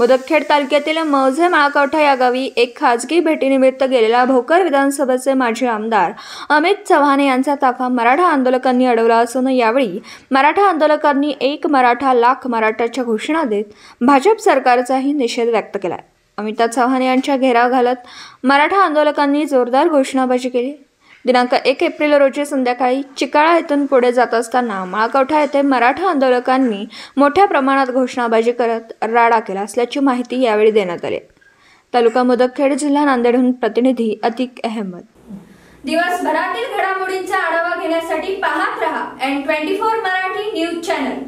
मुदखेड तालुक्यातील मौजे माळकवठा या गावी एक खाजगी भेटीनिमित्त गेलेला भोकर विधानसभेचे माजी आमदार अमित चव्हाण यांचा ताफा मराठा आंदोलकांनी अडवला असून यावेळी मराठा आंदोलकांनी एक मराठा लाख मराठाच्या घोषणा देत भाजप सरकारचाही निषेध व्यक्त केला। अमित चव्हाण यांच्या घेराव घालत मराठा आंदोलकांनी जोरदार घोषणाबाजी केली। दिनांक 1 एप्रिल रोजी संध्याकाळी चिकाळा येथून पुढे जात असताना माळकवठा येथे मराठा आंदोलकांनी मोठ्या प्रमाणात घोषणाबाजी करत राडा केला असल्याची माहिती यावेळी देण्यात आली। तालुका मुदखेड, जिल्हा नांदेडहून प्रतिनिधी अतिक अहमद। दिवसभरातील घडामोडींचा आढावा घेण्यासाठी पाहत रहा N24 मराठी न्यूज चॅनल।